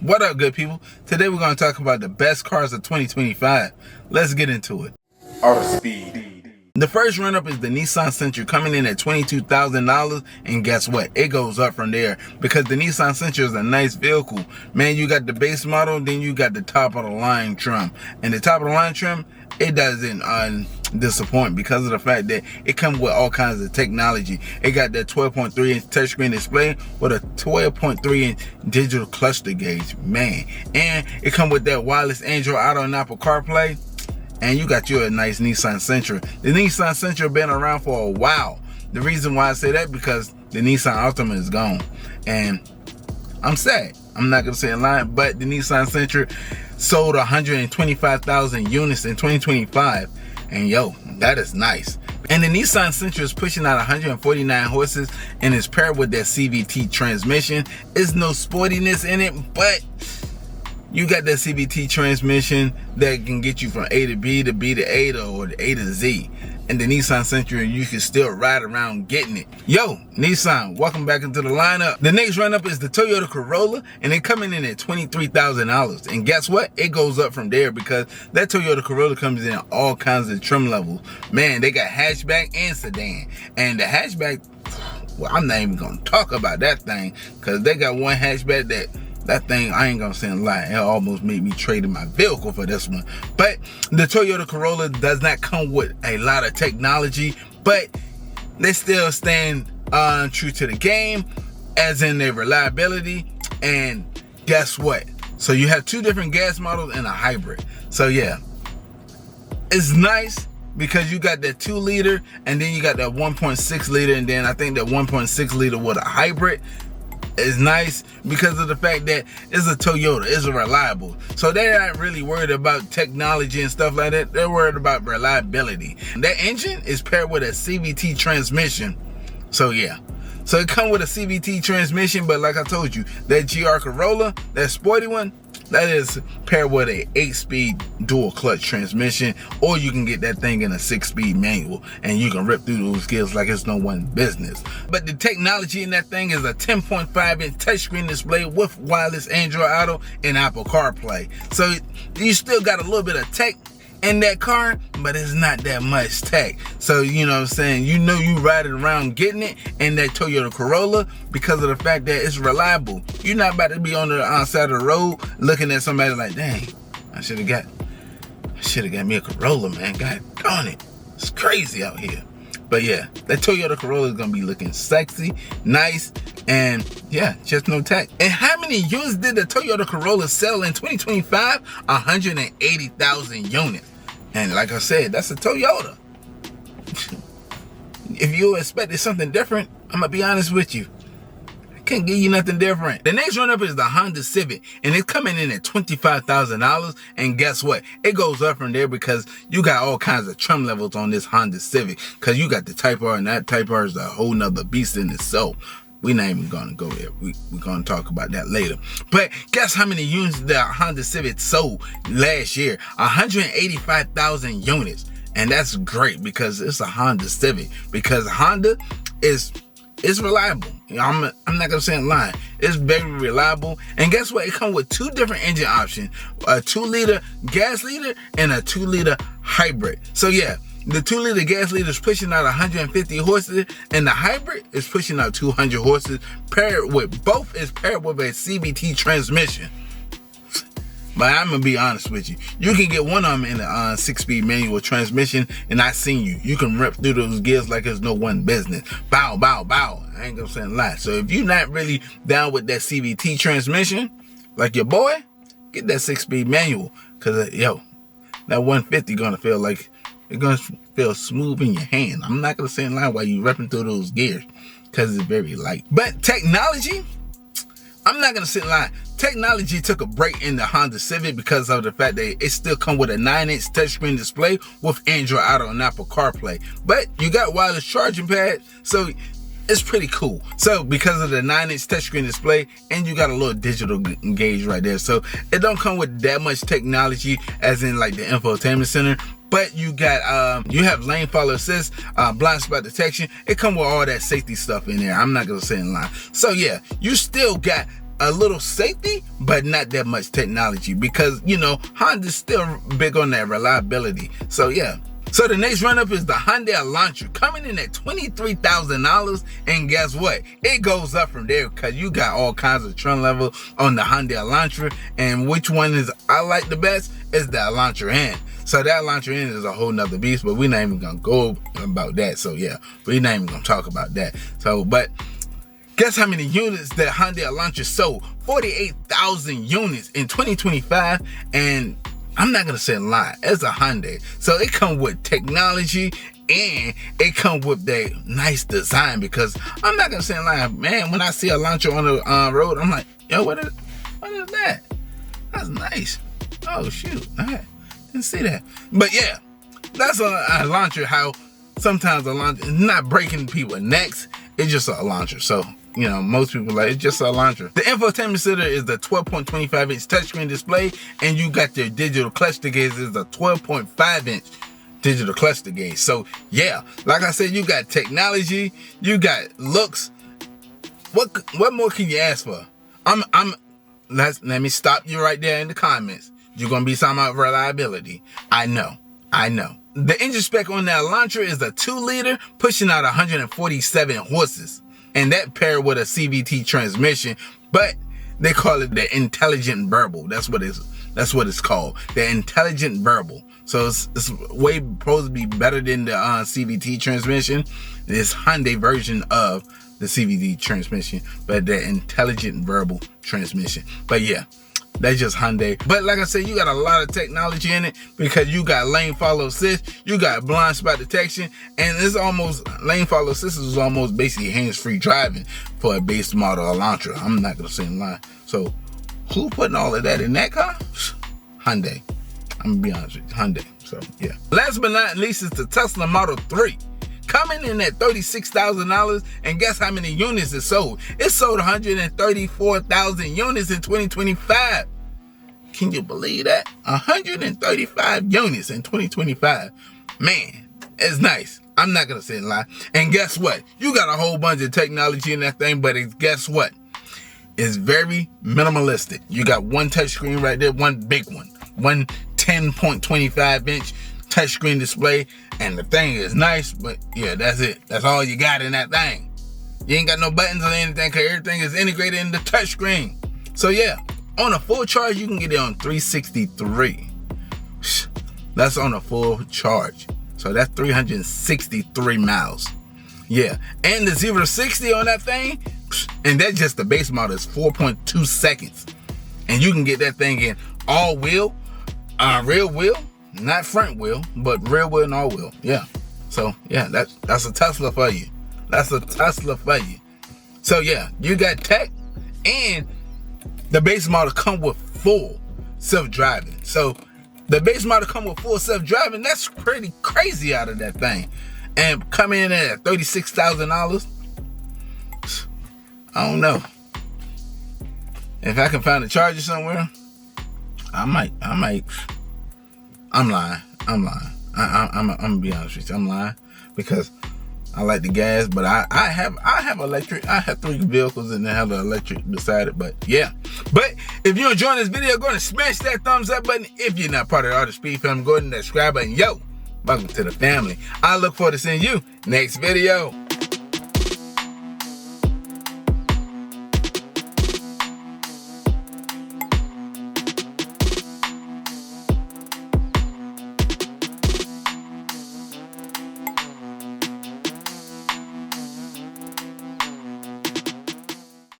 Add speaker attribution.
Speaker 1: What up, good people? Today we're going to talk about the best cars of 2025. Let's get into it.
Speaker 2: Artofspeedd.
Speaker 1: The first run-up is the Nissan Sentra, coming in at $22,000, and guess what? It goes up from there because the Nissan Sentra is a nice vehicle. Man, you got the base model, then you got the top of the line trim. And the top of the line trim, it doesn't disappoint because of the fact that it comes with all kinds of technology. It got that 12.3-inch touchscreen display with a 12.3-inch digital cluster gauge, man. And it comes with that wireless Android Auto and Apple CarPlay. And you got you a nice Nissan Sentra. The Nissan Sentra been around for a while. The reason why I say that because the Nissan Altima is gone. And I'm sad. I'm not going to say a lie, but the Nissan Sentra sold 125,000 units in 2025. And yo, that is nice. And the Nissan Sentra is pushing out 149 horses and is paired with that CVT transmission. There's no sportiness in it, but you got that CVT transmission that can get you from A to B to B to A to, or A to Z. And the Nissan Sentra, you can still ride around getting it. Yo, Nissan, welcome back into the lineup. The next run-up is the Toyota Corolla, and they're coming in at $23,000. And guess what? It goes up from there because that Toyota Corolla comes in all kinds of trim levels. Man, they got hatchback and sedan. And the hatchback, well, I'm not even going to talk about that thing because they got one hatchback that thing, I ain't gonna say a lie, it almost made me trade in my vehicle for this one. But the Toyota Corolla does not come with a lot of technology, but they still stand true to the game, as in their reliability. And guess what? So you have two different gas models and a hybrid. So yeah, it's nice because you got that 2-liter and then you got that 1.6 liter, and then I think that 1.6 liter with a hybrid is nice because of the fact that it's a Toyota, it's a reliable. So they're not really worried about technology and stuff like that. They're worried about reliability. That engine is paired with a CVT transmission. So yeah. So it comes with a CVT transmission, but like I told you, that GR Corolla, that sporty one, that is paired with a 8-speed dual clutch transmission, or you can get that thing in a 6-speed manual and you can rip through those gears like it's no one business. But the technology in that thing is a 10.5-inch touchscreen display with wireless Android Auto and Apple CarPlay. So you still got a little bit of tech in that car, but it's not that much tech. So you know what I'm saying, you riding around getting it in that Toyota Corolla because of the fact that it's reliable. You're not about to be on the side of the road looking at somebody like, dang, I should have got me a Corolla, man. God darn it, it's crazy out here. But yeah, that Toyota Corolla is gonna be looking sexy, nice, and yeah, just no tech. And how many units did the Toyota Corolla sell in 2025? 180,000 units. And like I said, that's a Toyota. If you expected something different, I'm gonna be honest with you, I can't give you nothing different. The next run-up is the Honda Civic, and it's coming in at $25,000. And guess what? It goes up from there because you got all kinds of trim levels on this Honda Civic. Because you got the Type R, and that Type R is a whole nother beast in itself. We're not even gonna go there. We're gonna talk about that later. But guess how many units the Honda Civic sold last year? 185,000 units. And that's great because it's a Honda Civic. Because Honda is reliable. I'm not gonna say a lie. It's very reliable. And guess what? It comes with two different engine options: a 2-liter gas liter and a 2-liter hybrid. So yeah, the 2-liter gas liter is pushing out 150 horses, and the hybrid is pushing out 200 horses. Both is paired with a CVT transmission. But I'm gonna be honest with you, you can get one of them in a 6-speed manual transmission, and I seen you. You can rip through those gears like it's no one business. Bow, bow, bow. I ain't gonna say a lie. So if you're not really down with that CVT transmission, like your boy, get that 6-speed manual, cause yo, that 150 gonna feel like it's gonna feel smooth in your hand. I'm not gonna say a lie while you ripping through those gears, cause it's very light. But technology, I'm not gonna say a lie. Technology took a break in the Honda Civic because of the fact that it still comes with a 9-inch touchscreen display with Android Auto and Apple CarPlay. But you got wireless charging pad, so it's pretty cool. So because of the 9-inch touchscreen display, and you got a little digital gauge right there, so it don't come with that much technology as in like the infotainment center. But you got you have lane follow assist, blind spot detection. It come with all that safety stuff in there. I'm not gonna say a lie. So yeah, you still got a little safety, but not that much technology, because, you know, Honda's still big on that reliability. So yeah. So the next run-up is the Hyundai Elantra, coming in at $23,000, and guess what? It goes up from there because you got all kinds of trim level on the Hyundai Elantra, and which one is I like the best is the Elantra N. So that Elantra N is a whole nother beast, but we're not even gonna go about that. So yeah, we're not even gonna talk about that. So, but guess how many units that Hyundai Elantra sold? 48,000 units in 2025, and I'm not gonna say a lie, it's a Hyundai. So it comes with technology and it comes with that nice design, because I'm not gonna say a lie, man, when I see a Elantra on the road, I'm like, yo, what is that? That's nice. Oh shoot, I didn't see that. But yeah, that's a Elantra, how sometimes Elantra is not breaking people's necks, it's just a Elantra. So, you know, most people like, it's just a Elantra. The infotainment center is the 12.25 inch touchscreen display, and you got your digital cluster gauge is a 12.5 inch digital cluster gauge. So yeah, like I said, you got technology, you got looks. What more can you ask for? Let me stop you right there in the comments. You're gonna be talking about reliability. I know. The engine spec on the Elantra is a 2-liter, pushing out 147 horses. And that paired with a CVT transmission, but they call it the intelligent verbal. That's what it's called, the intelligent verbal. So it's way supposed to be better than the CVT transmission. This Hyundai version of the CVT transmission, but the intelligent verbal transmission. But yeah, that's just Hyundai. But like I said, you got a lot of technology in it, because you got lane follow assist, you got blind spot detection, and it's almost, lane follow assist is almost basically hands-free driving for a base model Elantra. I'm not gonna say in line. So who putting all of that in that car? Hyundai. I'm gonna be honest with you, Hyundai. So yeah. Last but not least is the Tesla Model 3. Coming in at $36,000, and guess how many units it sold? It sold 134,000 units in 2025. Can you believe that? 135 units in 2025. Man, it's nice. I'm not gonna say a lie. And guess what? You got a whole bunch of technology in that thing, but guess what? It's very minimalistic. You got one touchscreen right there, one big one 10.25 inch touchscreen display, and the thing is nice, but yeah, that's it. That's all you got in that thing. You ain't got no buttons or anything, because everything is integrated in the touchscreen. So yeah, on a full charge, you can get it on 363. That's on a full charge. So that's 363 miles. Yeah, and the 0 to 60 on that thing, and that's just the base model, is 4.2 seconds. And you can get that thing in all wheel, rear wheel, not front wheel, but rear wheel and all wheel. Yeah. So yeah, that's a Tesla for you. That's a Tesla for you. So yeah, you got tech, and the base model come with full self-driving. So the base model come with full self-driving. That's pretty crazy out of that thing. And coming in at $36,000. I don't know. If I can find a charger somewhere, I might. I'm lying. I'm gonna be honest with you. I'm lying, because I like the gas, but I have electric. I have 3 vehicles and they have the electric beside it. But yeah. But if you're enjoying this video, go ahead and smash that thumbs up button. If you're not part of the Artofspeedd family, go ahead and subscribe button. Yo, welcome to the family. I look forward to seeing you next video.